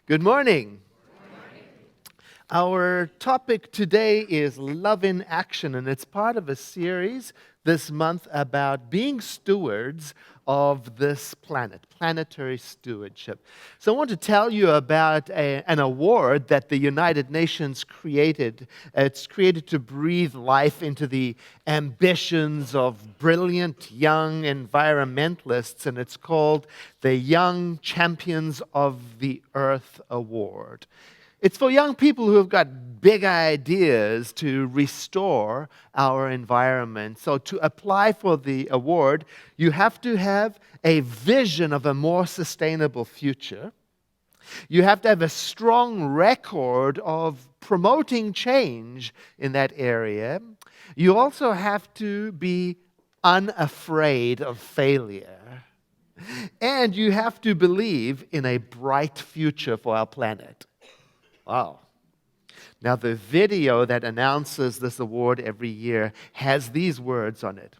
Good morning. Our topic today is Love in Action, and it's part of a series this month about being stewards of this planet, planetary stewardship. So I want to tell you about an award that the United Nations created. It's created to breathe life into the ambitions of brilliant young environmentalists, and it's called the Young Champions of the Earth Award. It's for young people who have got big ideas to restore our environment. So to apply for the award, you have to have a vision of a more sustainable future. You have to have a strong record of promoting change in that area. You also have to be unafraid of failure. And you have to believe in a bright future for our planet. Wow. Now, the video that announces this award every year has these words on it.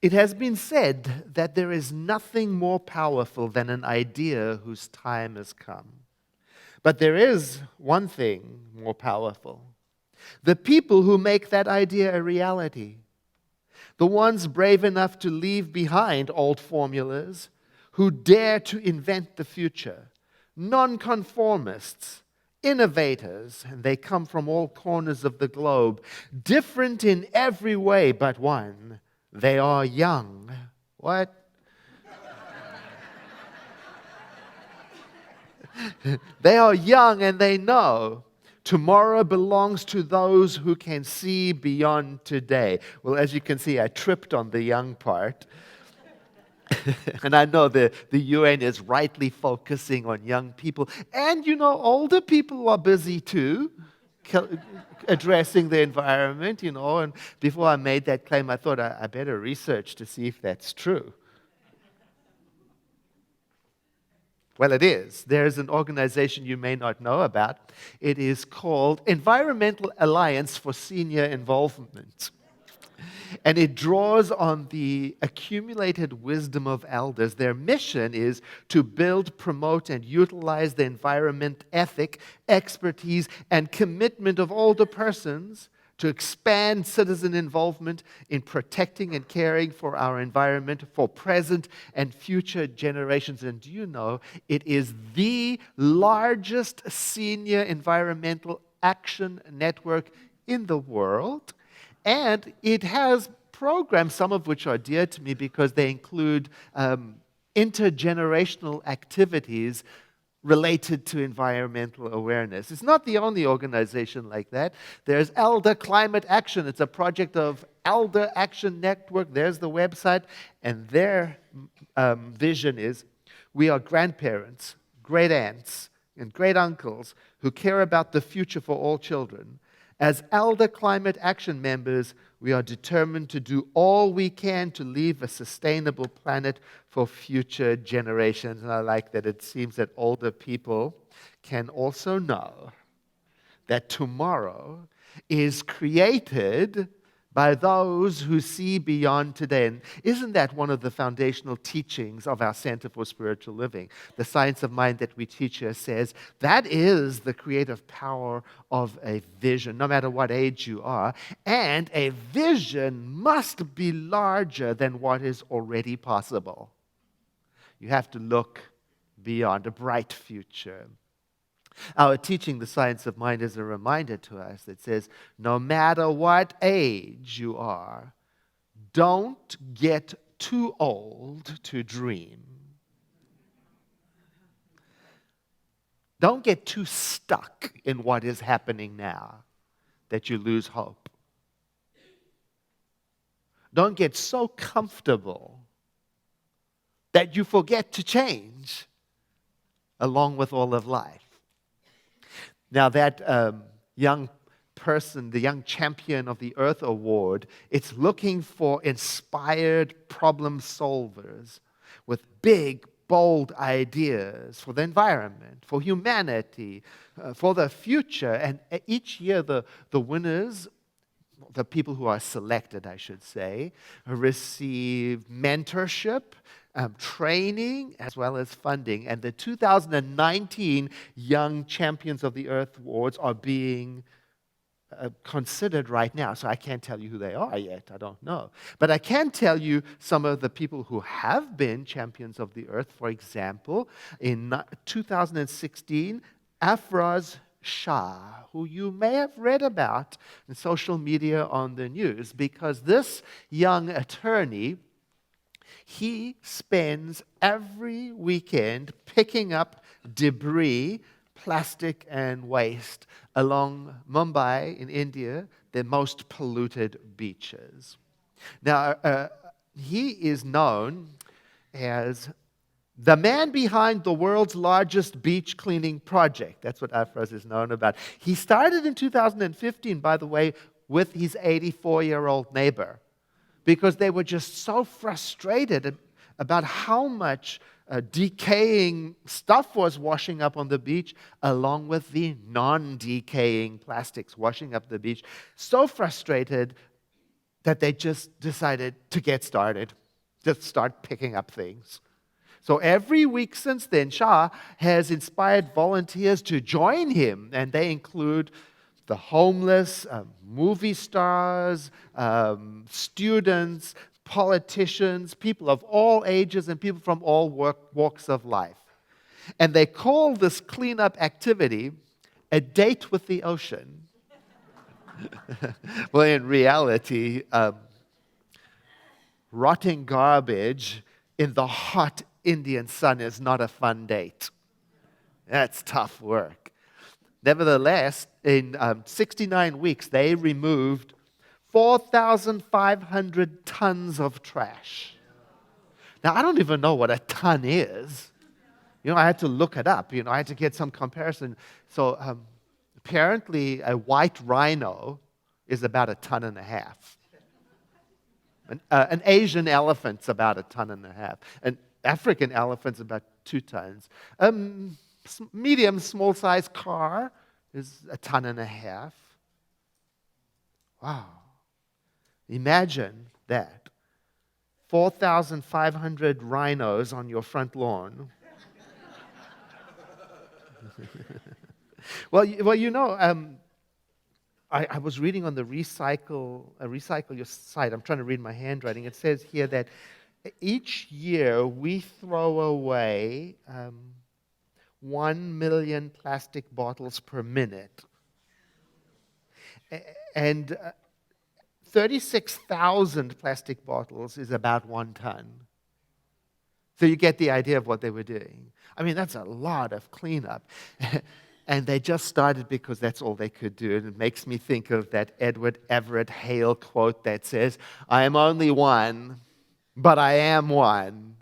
It has been said that there is nothing more powerful than an idea whose time has come. But there is one thing more powerful. The people who make that idea a reality. The ones brave enough to leave behind old formulas, who dare to invent the future. Nonconformists, innovators, and they come from all corners of the globe, different in every way but one. They are young. What? They are young and they know tomorrow belongs to those who can see beyond today. Well, as you can see, I tripped on the young part. And I know the UN is rightly focusing on young people. And, older people are busy too, addressing the environment, And before I made that claim, I thought I better research to see if that's true. Well, it is. There's an organization you may not know about. It is called Environmental Alliance for Senior Involvement. And it draws on the accumulated wisdom of elders. Their mission is to build, promote, and utilize the environment ethic, expertise, and commitment of older persons to expand citizen involvement in protecting and caring for our environment for present and future generations. And do you know, it is the largest senior environmental action network in the world. And it has programs, some of which are dear to me because they include intergenerational activities related to environmental awareness. It's not the only organization like that. There's Elder Climate Action. It's a project of Elder Action Network. There's the website. And their vision is we are grandparents, great aunts, and great uncles who care about the future for all children. As Elder Climate Action members, we are determined to do all we can to leave a sustainable planet for future generations. And I like that it seems that older people can also know that tomorrow is created by those who see beyond today. And isn't that one of the foundational teachings of our Center for Spiritual Living? The science of mind that we teach here says that is the creative power of a vision, no matter what age you are. And a vision must be larger than what is already possible. You have to look beyond a bright future. Our teaching, The Science of Mind, is a reminder to us that says, no matter what age you are, don't get too old to dream. Don't get too stuck in what is happening now that you lose hope. Don't get so comfortable that you forget to change along with all of life. Now that young person, the Young Champion of the Earth Award, it's looking for inspired problem solvers with big, bold ideas for the environment, for humanity, for the future. And each year the winners, the people who are selected, I should say, receive mentorship, training as well as funding. And the 2019 Young Champions of the Earth Awards are being considered right now. So I can't tell you who they are yet. I don't know. But I can tell you some of the people who have been champions of the earth. For example, in 2016, Afroz Shah, who you may have read about in social media on the news, because this young attorney, he spends every weekend picking up debris, plastic and waste along Mumbai in India, the most polluted beaches. Now, he is known as the man behind the world's largest beach cleaning project. That's what Afroz is known about. He started in 2015, by the way, with his 84-year-old neighbor, because they were just so frustrated about how much decaying stuff was washing up on the beach, along with the non-decaying plastics washing up the beach. So frustrated that they just decided to get started, just start picking up things. So every week since then, Shah has inspired volunteers to join him, and they include the homeless, movie stars, students, politicians, people of all ages, and people from all walks of life. And they call this cleanup activity a date with the ocean. Well, in reality, rotting garbage in the hot Indian sun is not a fun date. That's tough work. Nevertheless, in 69 weeks, they removed 4,500 tons of trash. Now, I don't even know what a ton is. I had to look it up. I had to get some comparison. So apparently, a white rhino is about 1.5 tons. An Asian elephant's about 1.5 tons. An African elephant's about 2 tons. Medium, small-sized car is 1.5 tons. Wow. Imagine that. 4,500 rhinos on your front lawn. Well, I was reading on the Recycle Your site. I'm trying to read my handwriting. It says here that each year we throw away 1 million plastic bottles per minute. And 36,000 plastic bottles is about 1 ton. So you get the idea of what they were doing. I mean, that's a lot of cleanup. And they just started because that's all they could do. And it makes me think of that Edward Everett Hale quote that says, "I am only one, but I am one.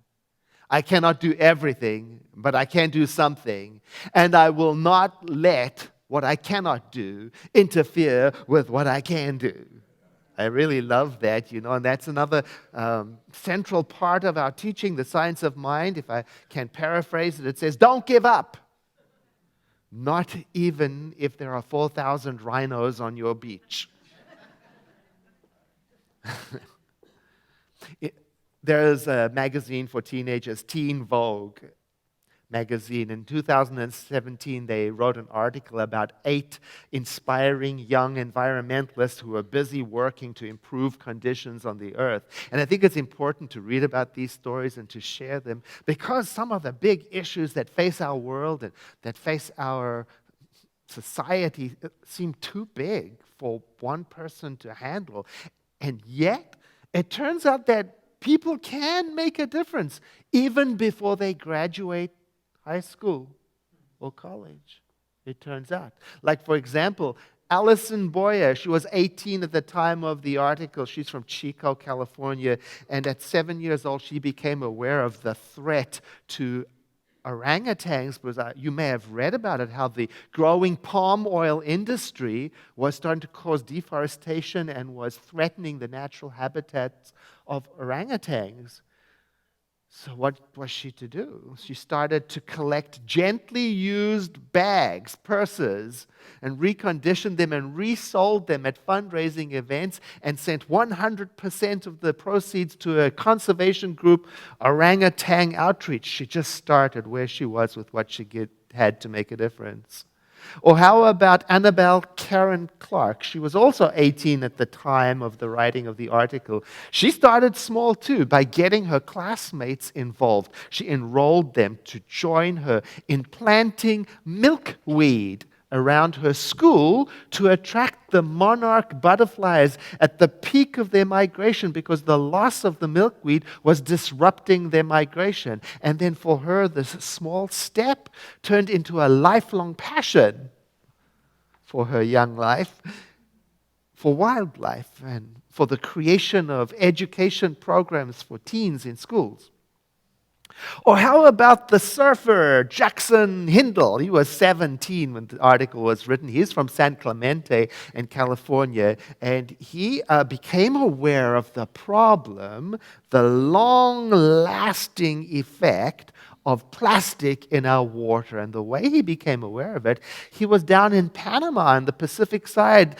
I cannot do everything, but I can do something. And I will not let what I cannot do interfere with what I can do." I really love that, and that's another central part of our teaching, the science of mind. If I can paraphrase it, it says, don't give up. Not even if there are 4,000 rhinos on your beach. There's a magazine for teenagers, Teen Vogue magazine. In 2017, they wrote an article about 8 inspiring young environmentalists who are busy working to improve conditions on the earth. And I think it's important to read about these stories and to share them, because some of the big issues that face our world and that face our society seem too big for one person to handle. And yet, it turns out that people can make a difference even before they graduate high school or college, it turns out. Like, for example, Alison Boyer, she was 18 at the time of the article. She's from Chico, California. And at 7 years old, she became aware of the threat to orangutans. Because you may have read about it, how the growing palm oil industry was starting to cause deforestation and was threatening the natural habitats of orangutans. So what was she to do? She started to collect gently used bags, purses, and reconditioned them and resold them at fundraising events and sent 100% of the proceeds to a conservation group, Orangutan Outreach. She just started where she was with what she had to make a difference. Or how about Annabelle Karen Clark? She was also 18 at the time of the writing of the article. She started small too by getting her classmates involved. She enrolled them to join her in planting milkweed around her school to attract the monarch butterflies at the peak of their migration, because the loss of the milkweed was disrupting their migration. And then for her, this small step turned into a lifelong passion for her young life, for wildlife, and for the creation of education programs for teens in schools. Or how about the surfer, Jackson Hindle? He was 17 when the article was written. He's from San Clemente in California, and he became aware of the problem, the long-lasting effect of plastic in our water. And the way he became aware of it, he was down in Panama on the Pacific side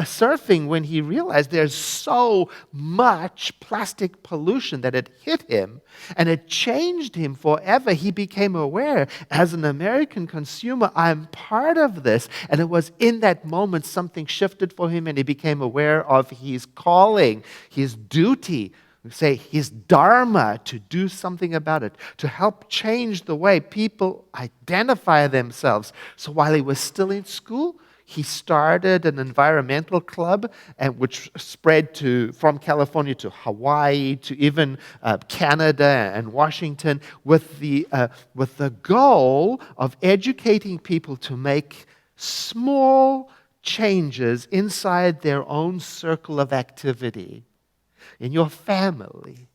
surfing when he realized there's so much plastic pollution that it hit him and it changed him forever. He became aware, as an American consumer, I'm part of this. And it was in that moment something shifted for him, and he became aware of his calling, his duty, say his dharma, to do something about it, to help change the way people identify themselves. So while he was still in school, he started an environmental club, which spread from California to Hawaii to even Canada and Washington, with the goal of educating people to make small changes inside their own circle of activity. In your family,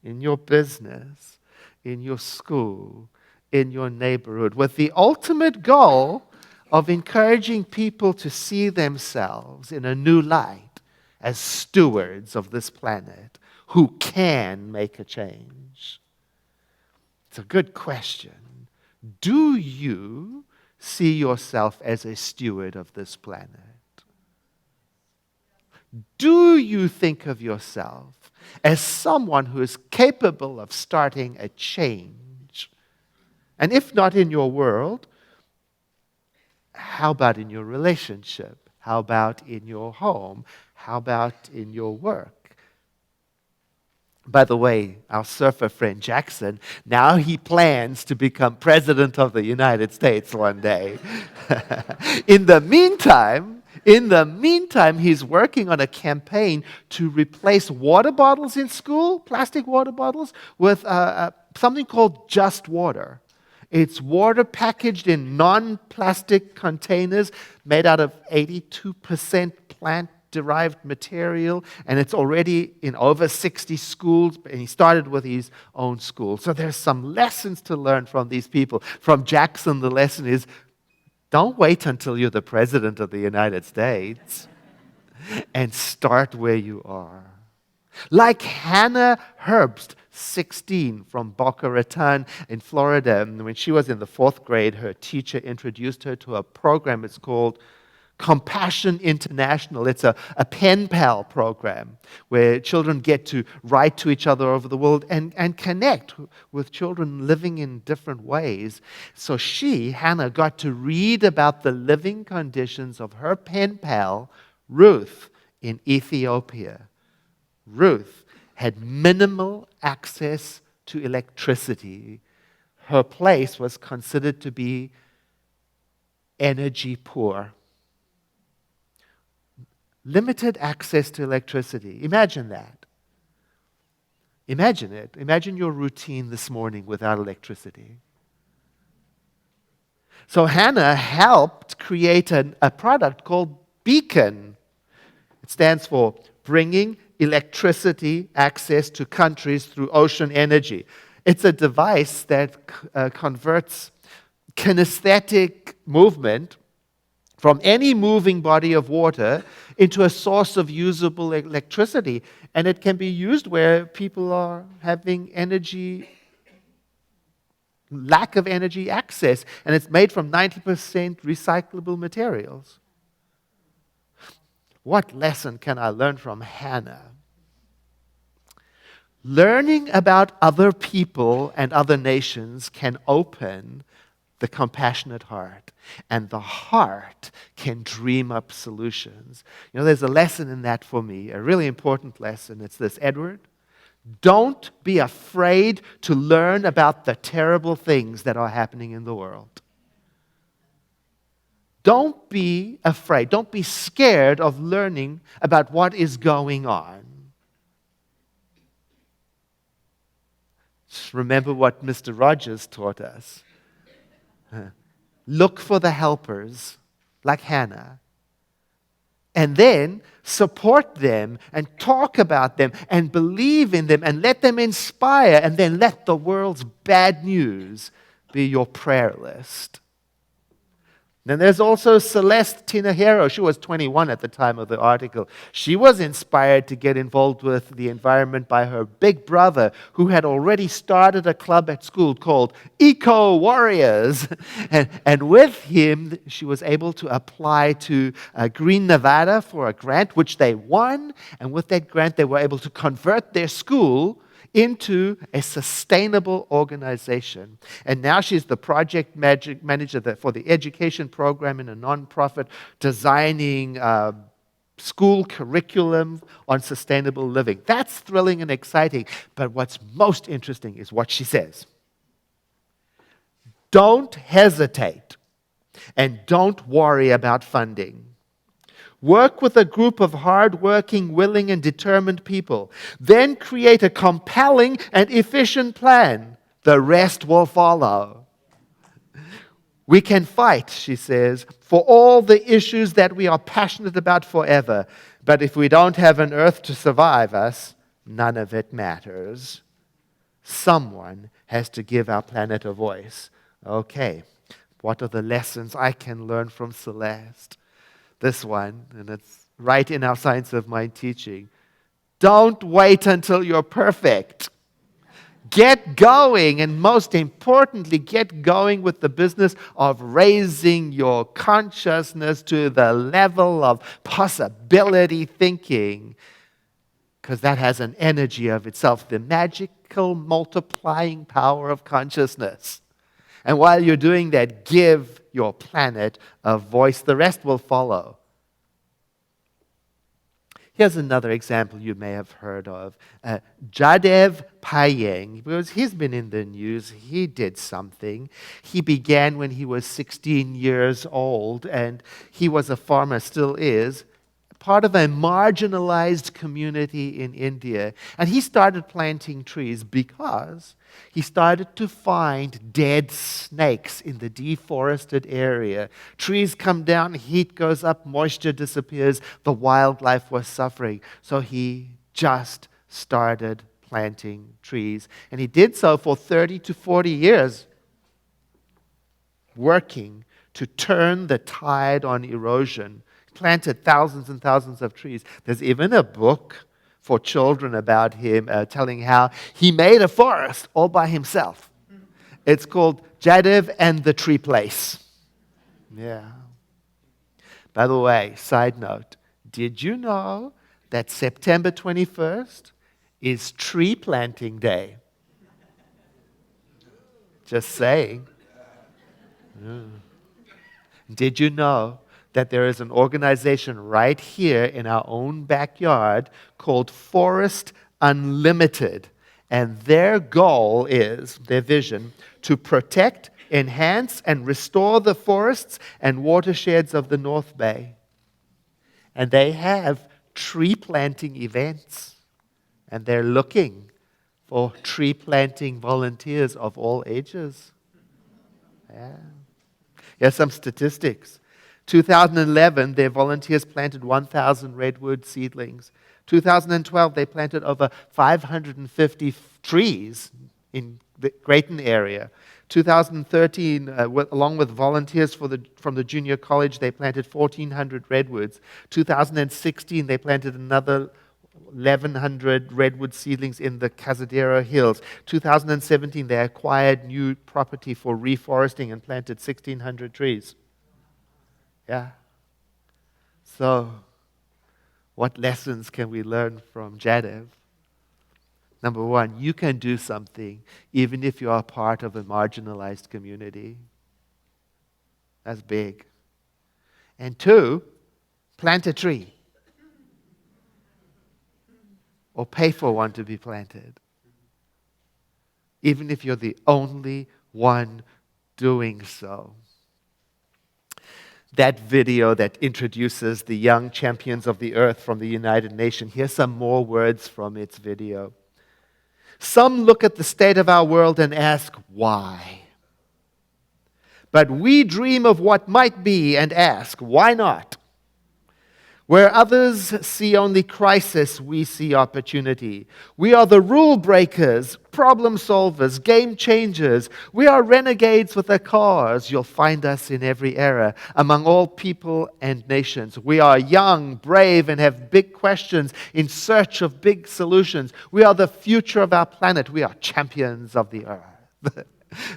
in your business, in your school, in your neighborhood, with the ultimate goal of encouraging people to see themselves in a new light as stewards of this planet who can make a change. It's a good question. Do you see yourself as a steward of this planet? Do you think of yourself as someone who is capable of starting a change? And if not in your world, how about in your relationship? How about in your home? How about in your work? By the way, our surfer friend Jackson, now he plans to become president of the United States one day. In the meantime, he's working on a campaign to replace water bottles in school, plastic water bottles, with something called Just Water. It's water packaged in non-plastic containers made out of 82% plant-derived material, and it's already in over 60 schools, and he started with his own school. So there's some lessons to learn from these people. From Jackson, the lesson is, don't wait until you're the president of the United States and start where you are. Like Hannah Herbst, 16, from Boca Raton in Florida. When she was in the 4th grade, her teacher introduced her to a program. It's called Compassion International. It's a pen pal program where children get to write to each other over the world and connect with children living in different ways. So Hannah, got to read about the living conditions of her pen pal, Ruth, in Ethiopia. Ruth had minimal access to electricity. Her place was considered to be energy poor. Limited access to electricity. Imagine that. Imagine it. Imagine your routine this morning without electricity. So Hannah helped create a product called Beacon. It stands for Bringing Electricity Access to Countries Through Ocean Energy. It's a device that converts kinesthetic movement from any moving body of water into a source of usable electricity. And it can be used where people are having lack of energy access. And it's made from 90% recyclable materials. What lesson can I learn from Hannah? Learning about other people and other nations can open the compassionate heart, and the heart can dream up solutions. There's a lesson in that for me, a really important lesson. It's this, Edward. Don't be afraid to learn about the terrible things that are happening in the world. Don't be afraid. Don't be scared of learning about what is going on. Just remember what Mr. Rogers taught us. Look for the helpers, like Hannah, and then support them and talk about them and believe in them and let them inspire, and then let the world's bad news be your prayer list. Then there's also Celeste Tinahero. She was 21 at the time of the article. She was inspired to get involved with the environment by her big brother, who had already started a club at school called Eco Warriors. And with him, she was able to apply to Green Nevada for a grant, which they won. And with that grant, they were able to convert their school into a sustainable organization. And now she's the project manager for the education program in a nonprofit, designing school curriculum on sustainable living. That's thrilling and exciting. But what's most interesting is what she says. Don't hesitate and don't worry about funding. Work with a group of hard-working, willing, and determined people. Then create a compelling and efficient plan. The rest will follow. We can fight, she says, for all the issues that we are passionate about forever. But if we don't have an earth to survive us, none of it matters. Someone has to give our planet a voice. Okay, what are the lessons I can learn from Celeste? This one, and it's right in our Science of Mind teaching. Don't wait until you're perfect. Get going, and most importantly, get going with the business of raising your consciousness to the level of possibility thinking, because that has an energy of itself, the magical multiplying power of consciousness. And while you're doing that, give your planet a voice. The rest will follow. Here's another example you may have heard of. Jadev Payeng, because he's been in the news. He did something. He began when he was 16 years old, and he was a farmer, still is, part of a marginalized community in India. And he started planting trees because he started to find dead snakes in the deforested area. Trees come down, heat goes up, moisture disappears, the wildlife was suffering. So he just started planting trees. And he did so for 30 to 40 years, working to turn the tide on erosion. Planted thousands and thousands of trees. There's even a book for children about him, telling how he made a forest all by himself. It's called Jadev and the Tree Place. Yeah. By the way, side note, did you know that September 21st is Tree Planting Day? Just saying. Yeah. Did you know that there is an organization right here in our own backyard called Forest Unlimited? And their goal is, their vision, to protect, enhance, and restore the forests and watersheds of the North Bay. And they have tree planting events. And they're looking for tree planting volunteers of all ages. Yeah. Here's some statistics. 2011, their volunteers planted 1,000 redwood seedlings. 2012, they planted over 550 trees in the Grayton area. 2013, along with volunteers from the junior college, they planted 1,400 redwoods. 2016, they planted another 1,100 redwood seedlings in the Cazadero Hills. 2017, they acquired new property for reforesting and planted 1,600 trees. Yeah. So, what lessons can we learn from Jadev? Number one, you can do something even if you are part of a marginalized community. That's big. And two, plant a tree. Or pay for one to be planted. Even if you're the only one doing so. That video that introduces the young champions of the earth from the United Nations, here's some more words from its video. Some look at the state of our world and ask, why? But we dream of what might be and ask, why not? Where others see only crisis, we see opportunity. We are the rule breakers, problem solvers, game changers. We are renegades with a cause. You'll find us in every era, among all people and nations. We are young, brave, and have big questions in search of big solutions. We are the future of our planet. We are champions of the earth.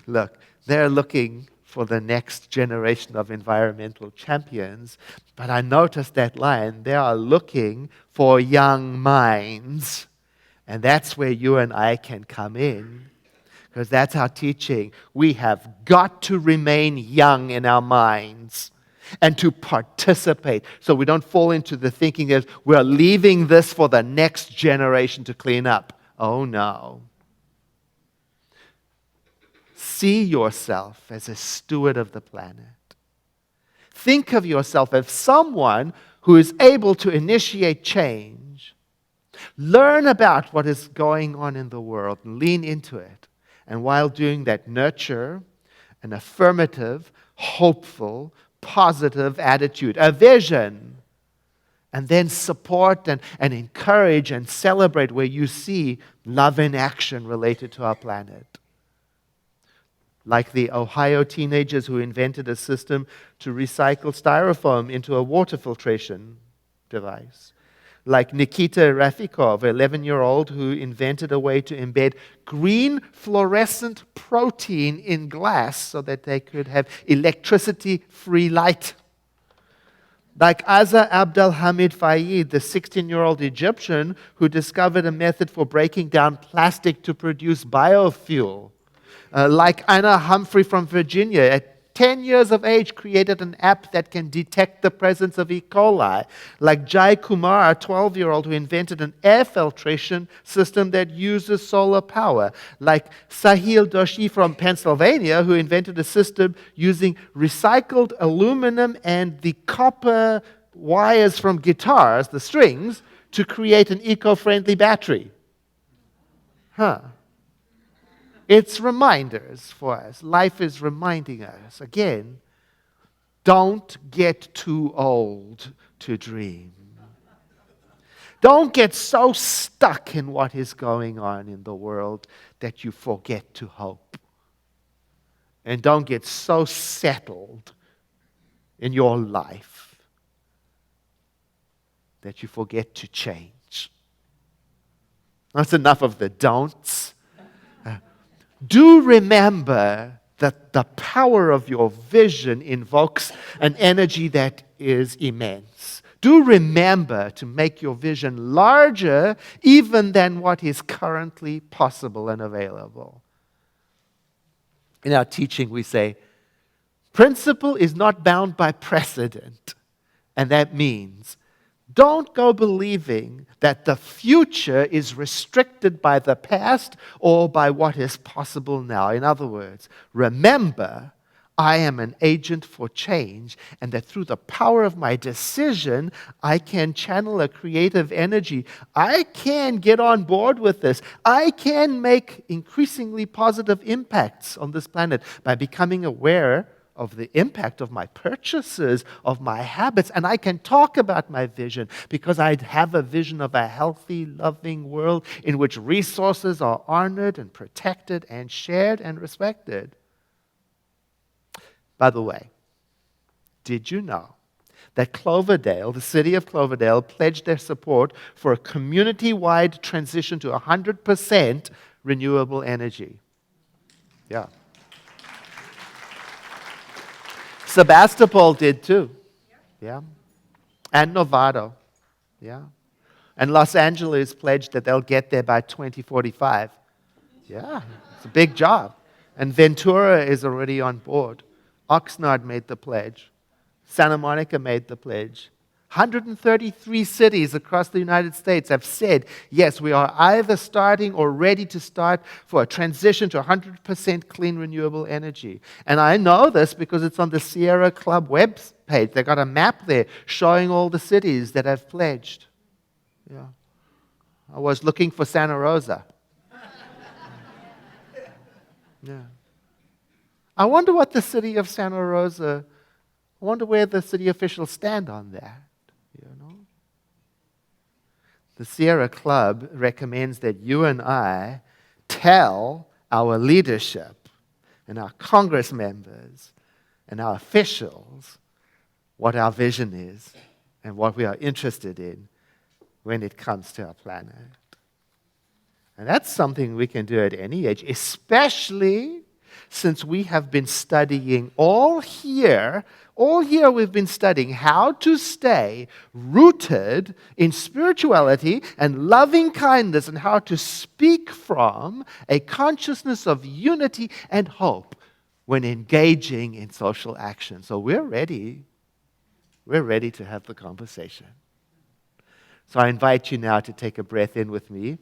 Look, they're looking for the next generation of environmental champions. But I noticed that line, they are looking for young minds. And that's where you and I can come in. Because that's our teaching. We have got to remain young in our minds and to participate so we don't fall into the thinking that we're leaving this for the next generation to clean up. Oh no. See yourself as a steward of the planet. Think of yourself as someone who is able to initiate change. Learn about what is going on in the world and lean into it. And while doing that, nurture an affirmative, hopeful, positive attitude, a vision. And then support and encourage and celebrate where you see love in action related to our planet. Like the Ohio teenagers who invented a system to recycle styrofoam into a water filtration device. Like Nikita Rafikov, an 11-year-old who invented a way to embed green fluorescent protein in glass so that they could have electricity-free light. Like Asa Abdelhamid Fayed, the 16-year-old Egyptian who discovered a method for breaking down plastic to produce biofuel. Like Anna Humphrey from Virginia, at 10 years of age, created an app that can detect the presence of Ecoli. Like Jai Kumar, a 12-year-old who invented an air filtration system that uses solar power. Like Sahil Doshi from Pennsylvania, who invented a system using recycled aluminum and the copper wires from guitars, the strings, to create an eco-friendly battery. It's reminders for us. Life is reminding us, again, don't get too old to dream. Don't get so stuck in what is going on in the world that you forget to hope. And don't get so settled in your life that you forget to change. That's enough of the don'ts. Do remember that the power of your vision invokes an energy that is immense. Do remember to make your vision larger even than what is currently possible and available. In our teaching, we say, principle is not bound by precedent. And that means don't go believing that the future is restricted by the past or by what is possible now. In other words, remember, I am an agent for change, and that through the power of my decision, I can channel a creative energy. I can get on board with this. I can make increasingly positive impacts on this planet by becoming aware of the impact of my purchases, of my habits, and I can talk about my vision because I have a vision of a healthy, loving world in which resources are honored and protected and shared and respected. By the way, did you know that Cloverdale, the city of Cloverdale, pledged their support for a community-wide transition to 100% renewable energy? Yeah. Sebastopol did too. Yeah. And Novato. Yeah. And Los Angeles pledged that they'll get there by 2045. Yeah, it's a big job. And Ventura is already on board. Oxnard made the pledge. Santa Monica made the pledge. 133 cities across the United States have said, yes, we are either starting or ready to start for a transition to 100% clean renewable energy. And I know this because it's on the Sierra Club web page. They've got a map there showing all the cities that have pledged. Yeah. I was looking for Santa Rosa. Yeah. I wonder what the city of Santa Rosa, I wonder where the city officials stand on that. You know? The Sierra Club recommends that you and I tell our leadership and our Congress members and our officials what our vision is and what we are interested in when it comes to our planet. And that's something we can do at any age, especially since we have been studying all year we've been studying how to stay rooted in spirituality and loving kindness and how to speak from a consciousness of unity and hope when engaging in social action. So we're ready. We're ready to have the conversation. So I invite you now to take a breath in with me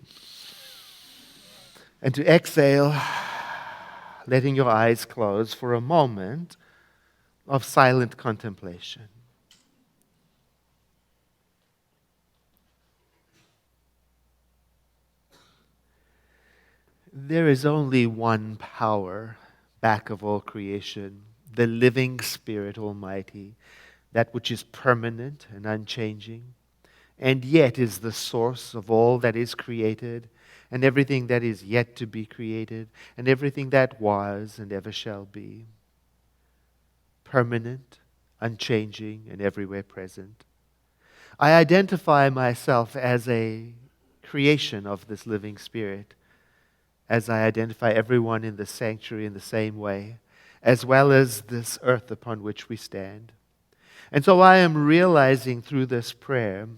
and to exhale, letting your eyes close for a moment of silent contemplation. There is only one power back of all creation, the living Spirit Almighty, that which is permanent and unchanging, and yet is the source of all that is created, and everything that is yet to be created, and everything that was and ever shall be. Permanent, unchanging, and everywhere present. I identify myself as a creation of this living Spirit, as I identify everyone in the sanctuary in the same way, as well as this earth upon which we stand. And so I am realizing through this prayer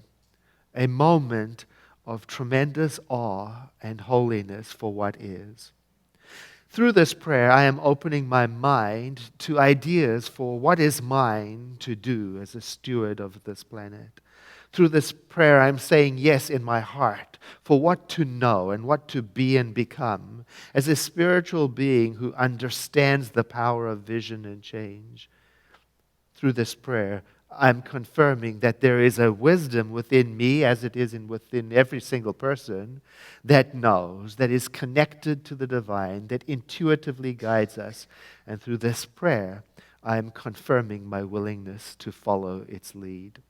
a moment of tremendous awe and holiness for what is. Through this prayer, I am opening my mind to ideas for what is mine to do as a steward of this planet. Through this prayer, I'm saying yes in my heart for what to know and what to be and become as a spiritual being who understands the power of vision and change. Through this prayer, I'm confirming that there is a wisdom within me, as it is within every single person, that knows, that is connected to the divine, that intuitively guides us. And through this prayer, I'm confirming my willingness to follow its lead.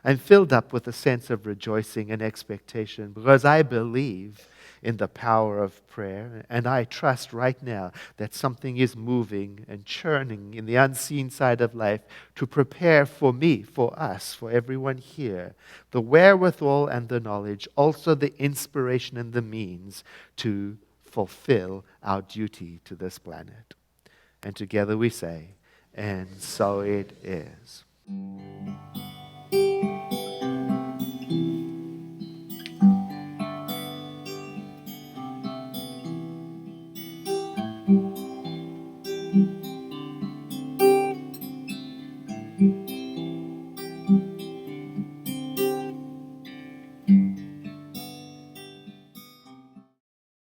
I'm filled up with a sense of rejoicing and expectation because I believe in the power of prayer, and I trust right now that something is moving and churning in the unseen side of life to prepare for me, for us, for everyone here, the wherewithal and the knowledge, also the inspiration and the means to fulfill our duty to this planet. And together we say, and so it is.